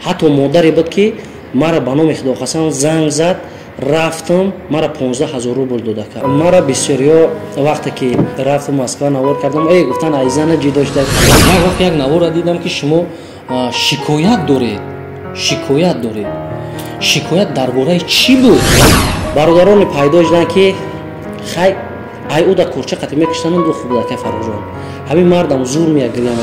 ҳатто модаре буд ки мара ба номи Худохасан занг зад, рафтам, мара 15,000 рубл дода кард. Мара бисёриё вақте ки рафтам Москва навор кардам, гуфтан айзана ҷидо шуда. Як вақт як навора дидам ки шумо шикоят доред. Шикоят дар бораи чӣ буд? Бародарони пайдо шуданд ки хай ай уда курча қати мекиштанам ду хуб дака Фарохҷон. Ҳамин мардам зур меягирам.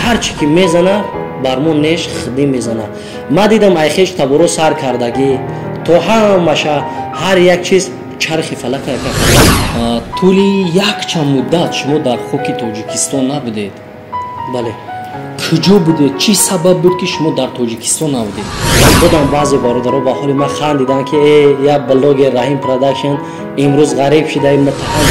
Ҳар чӣ ки мезана бармо неш хидӣ мезана. Ма дидам ай хеш таборо сар кардагӣ то ҳамаша ҳар як чиз чархи фалака яка. Тӯли якчанд муддат шумо дар хоки Тоҷикистон набудед? Бале. Куҷо будед? Чӣ сабаб буд ки шумо дар Тоҷикистон навудед? Будам баъзе бародаро ба ҳоли ман хандиданд ки як блоги Раҳим Production имрӯз ғариб шуда муттаҳам.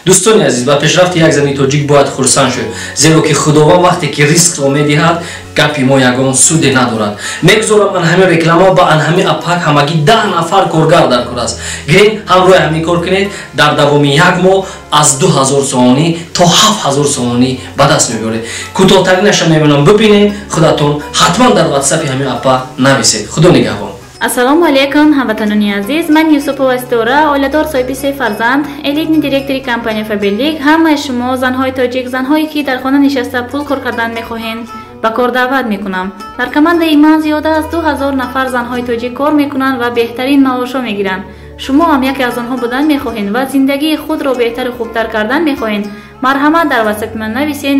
дӯстони азиз, ба пешрафти як зани тоҷик бояд хурсанд шуд, зеро ки худованд вақте ки ризқро медиҳад гапи мо ягон суде надорад. Мегузорам анҳамин реклама ба анҳамин апак ҳамагӣ 10 нафар коргар дар кор аст. гирин ҳамроҳи ҳамин кор кунед, дар давоми як моҳ аз 2000 сомонӣ то 7000 сомонӣ ба даст мебаред. кӯтоҳтаринаша мебинам бибинем, худатон ҳатман дар ватсапи ҳамин апа нависед. худо нигаҳбон. Ассалому алейкум ҳамватанони азиз, ман Юсупова Истора, оиладор соҳиби 3 фарзанд, элитни директори компания Фаберлик. Ҳамаи шумо занҳои тоҷик, занҳое ки дар хона нишаста пул кор кардан мехоҳед, ба кор даъват мекунам. Дар командаи ман зиёда аз 2000 нафар занҳои тоҷик кор мекунанд ва беҳтарин маошҳо мегиранд. шумо ҳам яке аз онҳо будан мехоҳед ва зиндагии худро беҳтару хубтар кардан мехоҳед. марҳамат дар ватсапи ман нависен.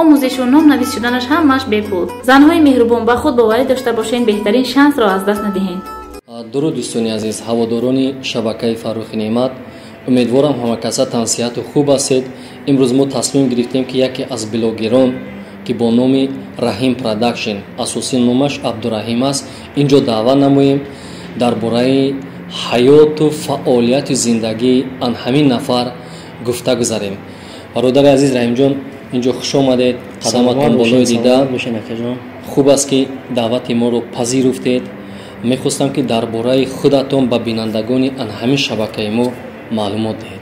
омӯзишу номнавис шуданаш ҳамаш бепул. занҳои меҳрубон ба худ боварӣ дошта бошед, беҳтарин шансро аз даст надиҳед. дуруд дӯстони азиз, ҳаводорони шабакаи Фаррухи Неъмат, умедворам ҳама каса тансиҳату хуб ҳастед. имрӯз мо тасмим гирифтем ки яке аз блогерон ки бо номи Раҳим Production, асосӣ номаш Абдураҳим аст, инҷо даъват намоем дар бораи ҳаёту фаъолияти зиндагии анҳамин нафар гуфта гузарем. бародари азиз Раҳимҷон, инҷо хуш омадед. қадаматон болои дида. хуб аст ки даъвати моро пазируфтед. мехостам ки дар бораи худатон ба бинандагони анҳамин шабакаи мо маълумот диҳед.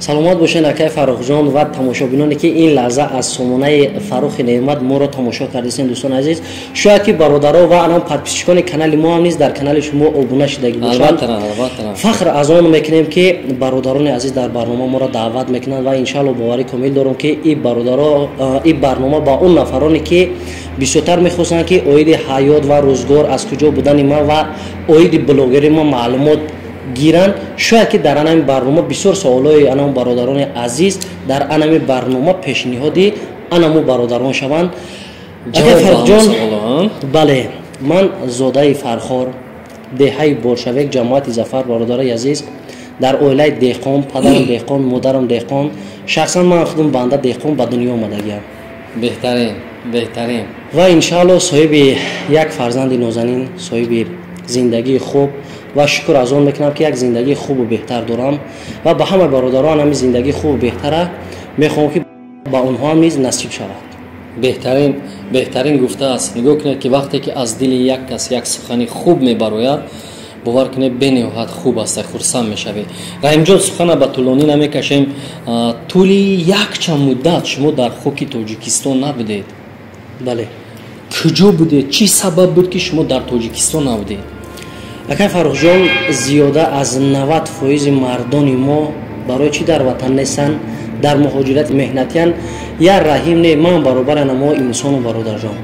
саломат бошед акай Фарохҷон ва тамошобиноне ки ин лаҳза аз сомонаи Фаррухи Неъмат моро тамошо кардесен. дӯстони азиз, шояд ки бародаро ва анон подписчикони канали мо ҳам низ дар канали шумо обуна шудагӣ бошанд. фахр аз он мекунем ки бародарони азиз дар барнома моро даъват мекунанд ва иншаалло боварӣ комил дорам ки ин барнома ба он нафароне ки бисёртар мехостанд ки оиди ҳаёт ва рӯзгор аз куҷо будани ман ва оиди блогери ма маълумот гиранд. шояд ки дар анами барнома бисёр саволои анам бародарони азиз дар анами барнома пешниҳоди анамо бародарон шаванд. Фарохҷон, бале, ман зодаи Фархор, деҳаи Болшавик, ҷамоати Зафар, бародари азиз, дар оилаи деҳқон, падарам деҳқон, модарам деҳқон, шахсан ман худам банда деҳқон ба дунё омадагиам. беҳтарин ва иншаалло соҳиби як фарзанди нозанин, соҳиби зиндагии хуб ва шукр аз он мекунам ки як зиндагии хубу беҳтар дорам ва ба ҳама бародарон ҳами зиндагии хубу беҳтара мехоҳам ки ба онҳо ҳам низ насиб шавад. беҳтарин гуфта аст. нигоҳ кунед ки вақте ки аз дили як кас як сухани хуб мебарояд, бовар кунед бениҳоят хуб аст, хурсанд мешавед. Раҳимҷон, сухана ба тӯлонӣ намекашем. тӯли якчанд муддат шумо дар хоки Тоҷикистон набудед? бале. куҷо будед? чӣ сабаб буд ки шумо дар Тоҷикистон навудед? акай Фарохҷон, зиёда аз 90% мардони мо барои чӣ дар ватан нестанд, дар муҳоҷирати меҳнатиянд. я Раҳим не, ман баробари намо инсону бародарҷон.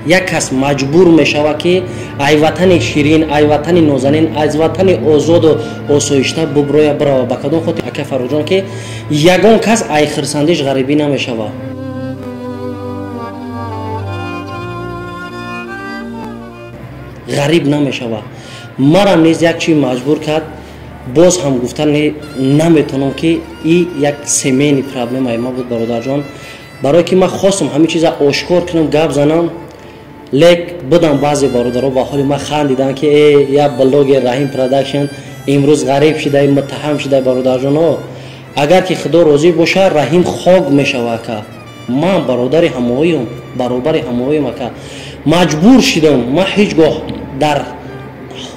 як кас маҷбур мешавад ки ай ватани ширин, ай ватани нозанин, аз ватани озоду осоишта буброя барава. ба кадом хотир акай Фарохҷон ки ягон кас ай хирсандиш ғарибӣ намешавад. ғариб намешавад. марам низ як чӣ маҷбур кард, боз ҳам гуфтан наметавонам ки и як семейни проблемаи ма буд бародарҷон. барое ки ман хостам ҳамин чиза ошкор кунам, гап занам, лек будам баъзе бародаро ба ҳоли ман хандиданд ки як блоги Раҳим Production имрӯз ғариб шуда, муттаҳам шуда. бародарҷоно, агар ки худо розӣ боша, Раҳим хок мешавад ка ман бародари ҳамоҳоям, баробари ҳамоҳоям ака маҷбур шудам. ман ҳеҷ гоҳ дар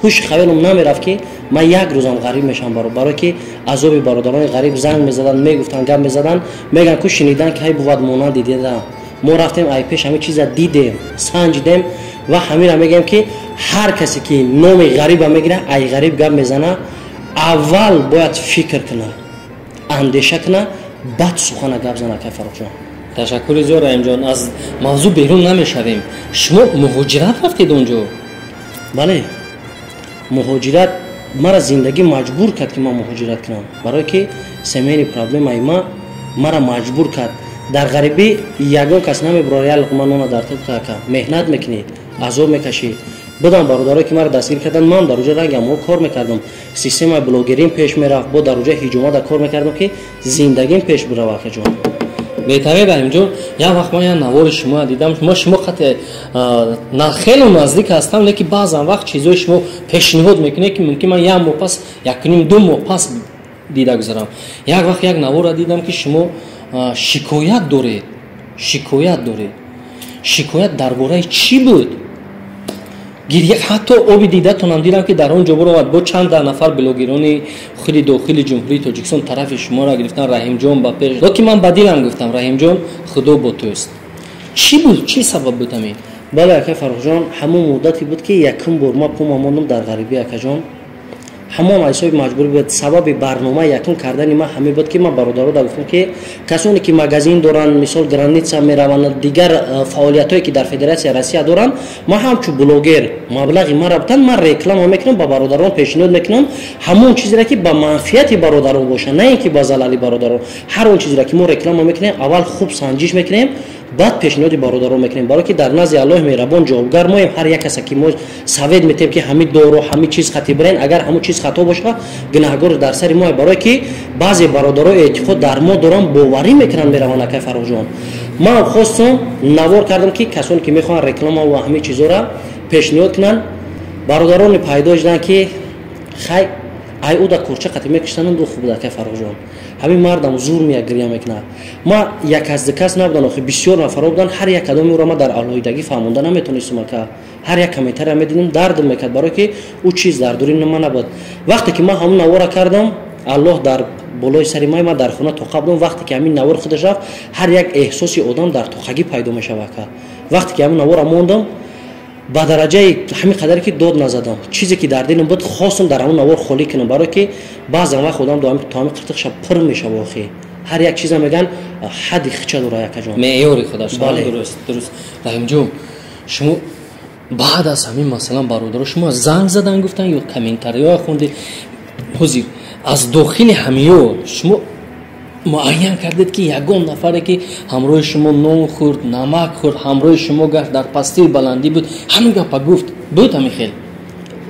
ҳуш хаёлам намерафт ки ман як рӯзам ғариб мешавам, баро ки азоби бародарони ғариб занг мезадан, мегуфтан, гап мезадан, меган ку шинидан ки ҳай бувад монанди дидам. мо рафтем ай пеш ҳамин чиза дидем, санҷидем ва ҳамира мегӯем ки ҳар касе ки номи ғариба мегира, ай ғариб гап мезана, аввал бояд фикр куна, андеша куна, баъд сухана гап зана. Акай Фаррухҷон, ташаккури зиёд раҳимҷон. Аз мавзӯъ берун намешавем. Шумо муҳоҷират рафтед онҷо? бале, муҳоҷират мара зиндагӣ маҷбур кард ки ман муҳоҷират кунам, барое ки семейни проблемаи мара маҷбур кард. дар ғарибӣ ягон кас намебурад як луқма нона дар тӯб ака, меҳнат мекунӣ, азоб мекашӣ. Будам бародарое ки мара дастгир кардан, ман дар уҷо рангамҳо кор мекардам, системаи блогерин пеш мерафт, бо дар уҷо ҳиҷомада кор мекардам ки зиндагим пеш бирава. Акаҷон, беҳтарин раҳимҷон, як вақт ман як навори шумо дидам, шумо қате хеле наздик ҳастам, лекин баъзан вақт чизои шумо пешниҳод мекунед ки мумкин ман як моҳ пас, якуним ду моҳ пас дида гузарам. Як вақт як навора дидам ки шумо шикоят доред. Шикоят дар бораи чӣ буд? ҳатто оби дидатонам дидам ки дар он ҷо буровад бо чанд нафар блогерони худи дохили ҷумҳурии Тоҷикистон тарафи шуморо гирифтан, раҳимҷон ба пеш. лекин ман ба дилам гуфтам, раҳимҷон худо бо тӯст. чӣ буд? чӣ сабаб буд ҳамин? бале Акай Фаррухҷон, ҳамон муддати буд ки якум бор ма пума мондам дар ғарибӣ. Акаҷон, ҳамон айсоби маҷбурӣ буд. Сабаби барномаи якум кардани ман ҳамин буд ки ман бародарода гуфтам ки касоне ки магазин доранд, мисол граница мераванд, дигар фаъолиятое ки дар Федератсияи Россия доранд, ман ҳамчу блогер маблағи мара бутанд, ман реклама мекунам, ба бародарон пешниҳод мекунам ҳамон чизеро ки ба манфиати бародарон боша, на ин ки ба залали бародарон. ҳар он чизеро ки мо реклама мекунем, аввал хуб санҷиш мекунем, баъд пешниҳоди бародарон мекунем, баро ки дар назди Аллоҳи меҳрабон ҷавобгар моем. ҳар як касе ки мо савед метем ки ҳамин доро, ҳамин чиз хати бирен, агар ҳамон чиз хато боша, гунаҳгор дар сари мо. Барое ки баъзе бародаро эътиқод дар мо доранд, боварӣ мекунанд, мераванд. Акай Фаррухҷон, ман хостам навор кардам ки касоне ки мехоҳанд реклама ва ҳамин чизоро пешниҳод кунанд, бародарони пайдо шуданд ки хай ай уда курча қати мекуштанд, ду хуб. Акай Фаррухҷон, ҳамин мардам зур мея гирья мекунад. ма як аз дикас набуданд, охи бисёр нафаро буданд, ҳар як кадоми ӯро ма дар алоҳидагӣ фаҳмонда наметонистам. Ака ҳар як комментария медидим, дардм мекард, барое ки ӯ чиз дардори ма набуд. вақте ки ман ҳамон навора кардам, Аллоҳ дар болои сари май, ман дар хона тоқа будам. вақте ки ҳамин навор худаш рафт, ҳар як эҳсоси одам дар тоқагӣ пайдо мешавад. Ака вақте ки ҳамин навора мондам, ба дараҷаи ҳамин қадаре ки дод назадам, чизе ки дар дилам буд хостам дар ҳамон навор холӣ кунам, барое ки баъзан вақт одам то ҳамин қиртиқша пир мешава. охи ҳар як чиза меган ҳадди хича дорад. Акаҷон, меъёри худаш. Дуруст. Раҳимҷон, шумо баъд аз ҳамин масалан бародаро шумо занг задан гуфтан ё комментариҳо хондед? ҳозир аз дохили ҳамиё шумо муайян кардед ки ягон нафаре ки ҳамроҳи шумо нон хӯрд, намак хӯрд, ҳамроҳи шумо гашт, дар пастии баландӣ буд, ҳамин гапа гуфт буд? ҳамин хел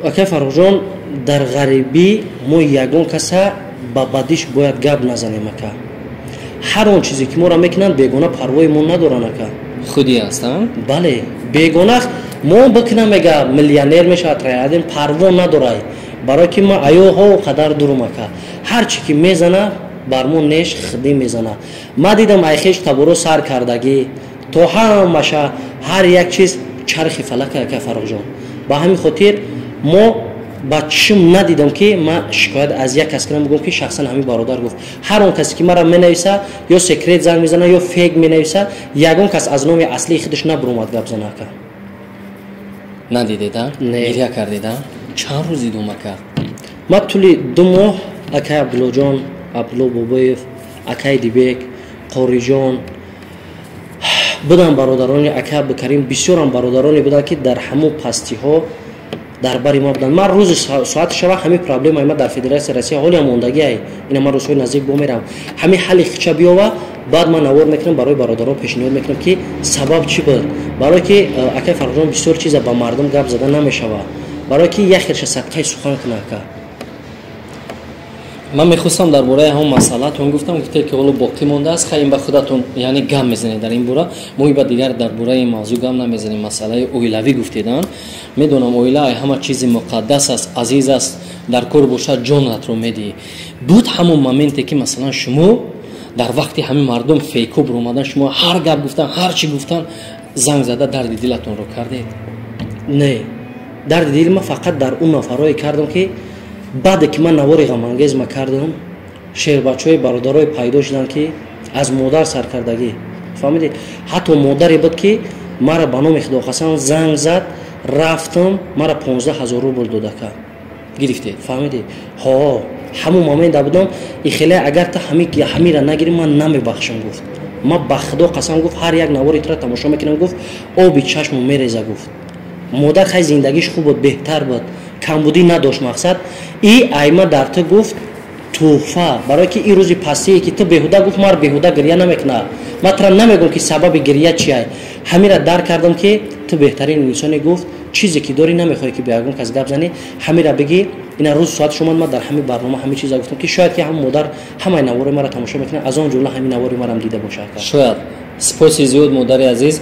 Акай Фаррухҷон, дар ғарибӣ мо ягон каса ба бадиш бояд гап назанем. Ака ҳар он чизе ки моро мекунанд, бегона парвои мо надоранд. Ака худи ҳастанд. бале, бегона мо бикунам, мега миллионер мешавад, траядин парво надорад, барое ки ма аёҳо қадар дурум. Ака ҳар чӣ ки мезана бар мо неш хидӣ мезана. ма дидам айхеш таборо сар кардагӣ, то ҳамаша ҳар як чиз чархи фалак. Акай Фаррухҷон, ба ҳамин хотир мо ба чишм надидам ки ма шикоят аз як кас кунам, бигӯм ки шахсан ҳамин бародар гуфт. ҳар он касе ки мара менависа ё секрет занг мезана ё фейк менависа, ягон кас аз номи аслии худаш набуромад гап зана. Ака надидеда? гирья кардеда? чанд рӯз идома кард? ма тӯли 2 моҳ Акай Абдуллоҷон, Абдулло Бобоев, Акай Дибек, Қориҷон буданд, бародарони Акай Абдукарим, бисёрам бародароне буданд ки дар ҳамон пастиҳо дар бари ма буданд. ман рӯзи соати шава ҳамин проблемаи ма дар Федератсияи Россия ҳоли ҳамондагиай, ина ман рӯзҳои наздик бо меравам, ҳамин ҳалли хича биёва, баъд ман навор мекунам, барои бародарон пешниҳод мекунам ки сабаб чӣ буд. барое ки Акай Фаррухҷон, бисёр чиза ба мардум гап зада намешавад, барое ки як хелша садқаи сухан кунад. Ака ман мехостам дар бораи ҳамон масъалаатон гуфтам, гуфтед ки ҳоло боқӣ мондааст, хаим ба худатон яъне гап мезанед дар ин бора. мо ба дигар дар бораи мавзӯъ гап намезанем. масъалаи оилавӣ гуфтеданд. медонам оила ҳама чизи муқаддас аст, азиз аст, дар кор бошад ҷонатро медиҳӣ. буд ҳамон моменте ки масалан шумо дар вақти ҳамин мардум фейко биромадан, шумо ҳар гап гуфтан, ҳар чӣ гуфтан, занг зада дарди дилатонро кардед? не, дарди дили ма фақат дар он нафарое кардам ки баъде ки ман навори ғамангез ма кардам, шербачаҳои бародарои пайдо шуданд ки аз модар саркардагӣ, фаҳмидед? ҳатто модаре буд ки мара ба номи Худохасан занг зад, рафтам, мара 15,000 рубл додака гирифтед, фаҳмидед? ҳо ҳамон момента будам ихеле агар та ҳамира нагирӣ ман намебахшам гуфт. ма ба Худо қасам гуфт ҳар як навори тура тамошо мекунам гуфт оби чашму мереза гуфт. модар хай зиндагиш хуб буд, беҳтар буд, камбудӣ надошт мақсад. И айма дар ту гуфт туҳфа барое ки ин рӯзи пастие ки ту беҳуда гуфт мар беҳуда гирья намекунад. ма тура намегум ки сабаби гирья чиай. ҳамира дарк кардам ки ту беҳтарин инсоне гуфт чизе ки дорӣ намехоҳӣ ки ба ягон кас гап зани, ҳамира бигӣ. ина рӯз соати шумад ма дар ҳамин барнома ҳамин чиза гуфтам ки шояд ки ҳамин модар ҳамаи навори мара тамошо мекунад, аз он ҷумла ҳамин навори марам дида бошад. шояд. сипоси зиёд модари азиз.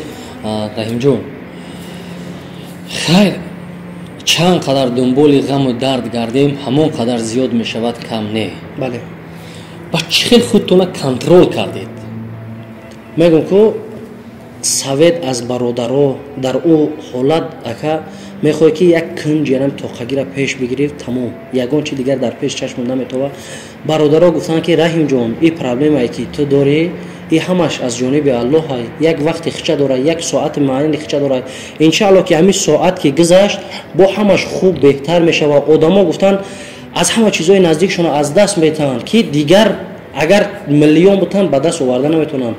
раҳимҷон, хайр чанд қадар дунболи ғаму дард гардем ҳамон қадар зиёд мешавад, кам не. бале. ба чӣ хел худтона контрол кардед? мегӯм ку савед аз бародаро дар ӯ ҳолат ака мехоҳӣ ки як кунҷиянам тоқагира пеш бигирӣ, тамом, ягон чи дигар дар пеш чашмон наметова. бародаро гуфтанд ки раҳимҷон, ин проблемае ки ту дорӣ и ҳамаш аз ҷониби аллоҳай, як вақти хича дорад, як соати муайяни хича дорад. иншааллоҳ ки ҳамин соат ки гузашт бо ҳамаш хуб беҳтар мешавад. одамо гуфтанд аз ҳама чизҳои наздикшона аз даст метаванд ки дигар агар миллион бутанд ба даст оварда наметавонанд.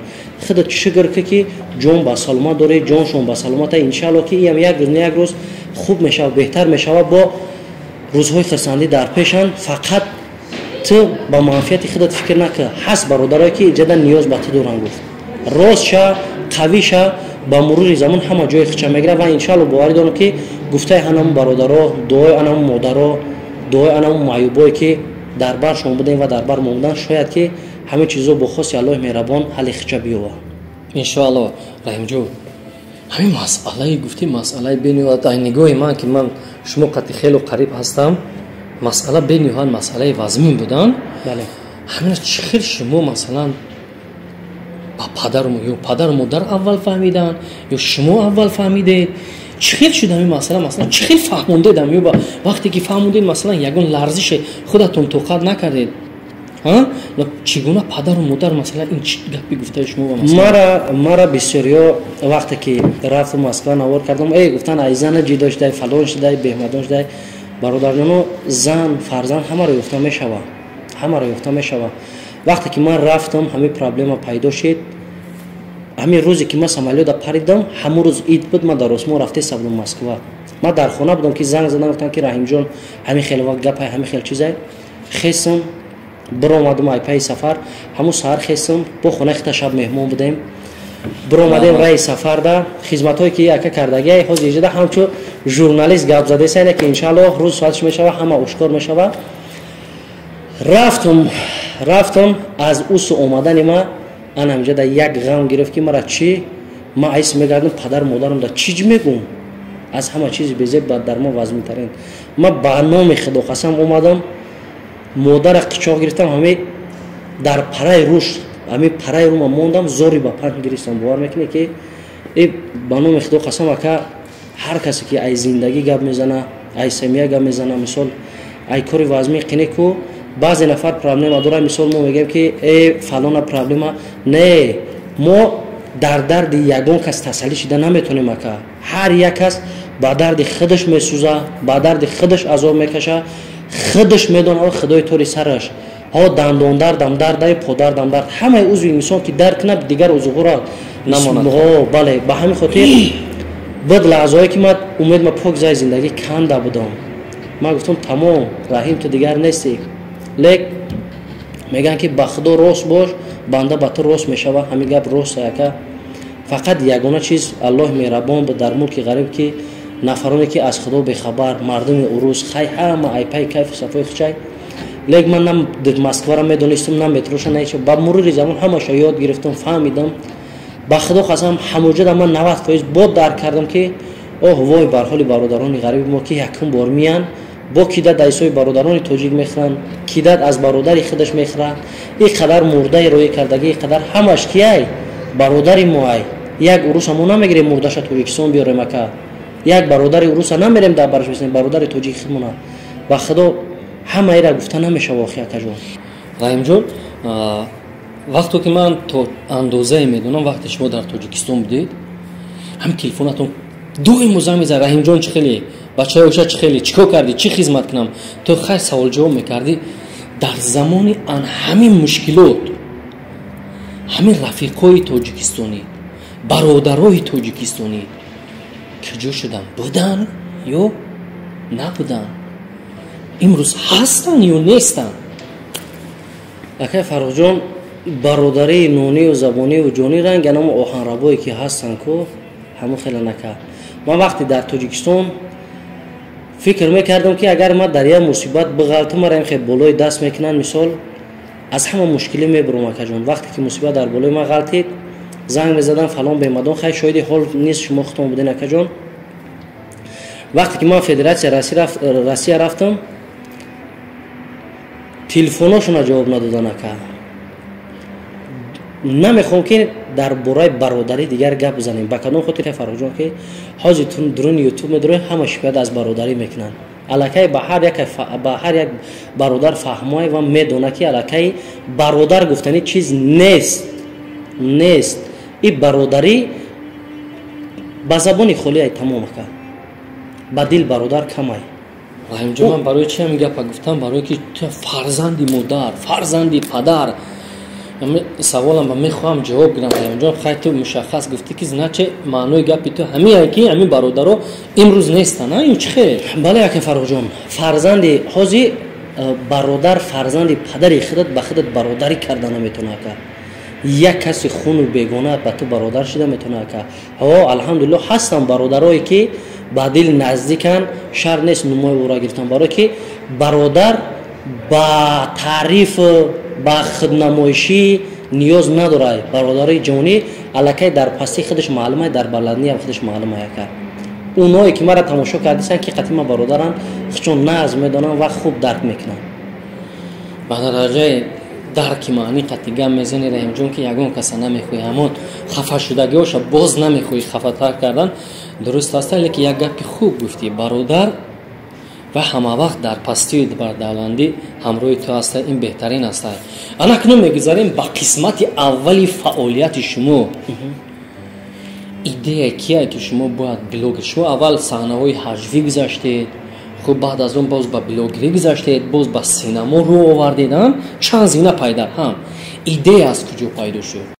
худат шукр ки ки ҷон ба саломат дорӣ, ҷоншон ба саломата. иншааллоҳ ки иам як рӯз не як рӯз хуб мешавад, беҳтар мешавад. бо рӯзҳои хурсандӣ дар пешанд. фақат ту ба манфиати худат фикр накун. ҳаст бародарое ки ҷадан ниёз ба ту доранд гуфт. рост ша, қавӣ ша, ба мурури замон ҳама ҷои хича мегирад. ва иншааллоҳ боварӣ дорам ки гуфтаи анамон бародаро, дуои анамон модаро, дуои анамон маъюбое ки дар баршон будем ва дар бар мондан, шояд ки ҳамин чизо бо хоси аллоҳи меҳрабон ҳалли хича биёвад. иншоаллоҳ. раҳимҷон, ҳамин масъалаи гуфти масъалаи бениҳоят ай нигоҳи ман ки ман шумо қати хело қариб ҳастам, масъала бениҳоят масъалаи вазмин будан. бале. ҳамина чӣ хел шумо масалан ба падару ё падару модар аввал фаҳмиданд ё шумо аввал фаҳмидед? чӣ хел шуд ҳамин масъала? масалан чӣ хел фаҳмондед? ё ба вақте ки фаҳмондед масалан ягон ларзише худатон тоқат накардед, чӣ гуна падару модар масалан ин чӣ гапи гуфтаи шумо ба масалан? мара бисёриё вақте ки рафтум Москва навор кардам, гуфтанд ай зана ҷидо шудай, фалон шудай, беҳмадон шудай. бародарҷоно, зан, фарзанд ҳамаро ёфта мешавад. ҳамаро ёфта мешавад. вақте ки ман рафтам ҳамин проблема пайдо шуд. ҳамин рӯзе ки ман самолёта паридам, ҳамон рӯз ид буд, ман дар осмон рафта истадам Москва. ман дар хона будам ки занг задам, гуфтанд ки раҳимҷон ҳамин хел вақт гапай, ҳамин хел чизай. хестам биромадам айпаи сафар. ҳамон саҳар хестам, бо хонаи хита шаб меҳмон будем. биромадем раи сафарда хизматҳое ки ака кардаги ҳозир иҷода ҳамчун журналист гап задесайне ки иншааллоҳ рӯз соатиш мешавад, ҳама ошкор мешавад. рафтам аз усу омадани ма анамҷада як ғам гирифт ки мара чӣ ма айс мегардам падару модарам да чӣ ҷ мегӯм аз ҳама чизи безеб дар мо вазминтарин. ма ба номи Худоқасам омадам, модара қичоқ гирифтам, ҳамин дар параи рӯш ҳамин параи рӯма мондам, зори ба панҷ гирифтам. бовар мекунед ки ба номи Худоқасам ака ҳар касе ки ай зиндагӣ гап мезана, ай семья гап мезана, мисол ай кори вазмин қине ку баъзе нафар проблема дора, мисол мо мегӯем ки фалона проблема не, мо дар дарди ягон кас тасаллӣ шуда наметонем ака. ҳар як кас ба дарди худаш месӯза, ба дарди худаш азоб мекаша, худаш медонад худои тори сараш. дандондардам дардай, подардам дард, ҳамаи узви инсон ки дард кунад дигар узвура намонад. бале, ба ҳамин хотир буд лаҳзае ки ман умед ма пок зай зиндагӣ канда будам. ман гуфтам тамом, раҳим ту дигар нести. лек мегӯянд ки ба худо рост бош, банда ба ту рост мешавад. ҳамин гап рост ака. фақат ягона чиз аллоҳи меҳрабон дар мулки ғариб ки нафароне ки аз худо бехабар, мардуми урӯз хай ҳама айпаи кайфу сафои хичай. лек ман нам Москвара медонистам, нам метроша наича. ба мурури замон ҳамаша ёд гирифтам, фаҳмидам. ба худо қасам ҳамоҷада ман 90% бо дарк кардам ки оҳ вой бар ҳоли бародарони ғариби мо ки якум бор миянд, бо кидат айсои бародарони тоҷик мехӯранд, кидат аз бародари худаш мехӯрад. ин қадар мурдаи роӣ кардаги, ин қадар ҳамаш ки ай бародари мо ай. як урӯса мо намегирем мурдаша Тоҷикистон биёрем ака. یک برادر روس نمیریم در برش بسنیم برادر توجیک خودمونه و خدا همه ایره گفته نمیشه واقعا کجا رحیم جان وقتی که من تو اندازه میدونم وقتی شما در تاجیکستان بودید هم تلفنتون دوی موزه میزه رحیم جان چه خیلی بچه اوشا چه خیلی چیکار کردی چی خدمت کنم تو خیلی سوال جواب میکردی در زمان ان همین مشکلات همین رفیقای تاجیکستانی برادرای تاجیکستانی کجا شدن بودن یا نبودن امروز هستن یا نیستن اکه فرخ جان برادری نونی و زبانی و جانی رنگ انام آهن ربایی که هستن که همون خیلی نکه من وقتی در تاجیکستان فکر میکردم که اگر ما در یه مصیبت بغلطم را خیلی بالای دست میکنن مثال از همه مشکلی میبرم اکه جان وقتی که مصیبت در بالای ما غلطید زنگ میزدن فلان بیمدان خیلی شاید حال نیست شما خودتون بودین اکه جان وقتی که من فدراسیون روسیه رفتم تلفناشون جواب ندادن اکه نمیخوام که در برای برادری دیگر گپ بزنیم با کدام خاطر فرخ جان که حاجی تون درون یوتیوب میدره همه شکایت از برادری میکنن الکی به هر یک برادر فهمای و میدونه که الکی برادر گفتنی چیز نیست این برادری با زبانی خالی تمام که با دل برادر کمای رحیم جان من برای چی هم گپ گفتم برای که تو فرزندی مادر فرزندی پدر سوالم با میخوام جواب گیرم رحیم جان خیلی تو مشخص گفتی که نه چه معنای گپی تو همین که همین برادرها امروز نیستن این چه خیر بله که فرخ جان فرزندی حاجی برادر فرزندی پدری خودت به خودت برادری کردن نمیتونه که یک کسی خون بیگانه به تو برادر شده میتونه که ها الحمدلله هستن برادرایی که با دل نزدیکن شر نیست نمای او را گرفتن برای که برادر با تعریف با خودنمایشی نیاز نداره برادری جانی الکی در پستی خودش معلومه در بلندی هم خودش معلومه که اونایی که مرا تماشا کردیسن که قطعی برادران خودشون ناز میدونن و خوب درک میکنن بعد درجه درک معنی قطعی گم میزنی رحیم جون که یگون کس نمیخوی همون خفه شدگیش باز نمیخوی خفه تر کردن درست است لیکن یک گپ خوب گفتی برادر و همه وقت در پستی و بردالندی همراه تو هست این بهترین است انا کنون میگذاریم با قسمت اولی فعالیت شما ایده کیه که شما باید بلوگ شما اول صحنه‌های حجوی گذاشتید خب بعد از اون باز با بلوگری گذاشتید باز با سینما رو آوردید چند زینه پیدا هم ایده از کجا پیدا شد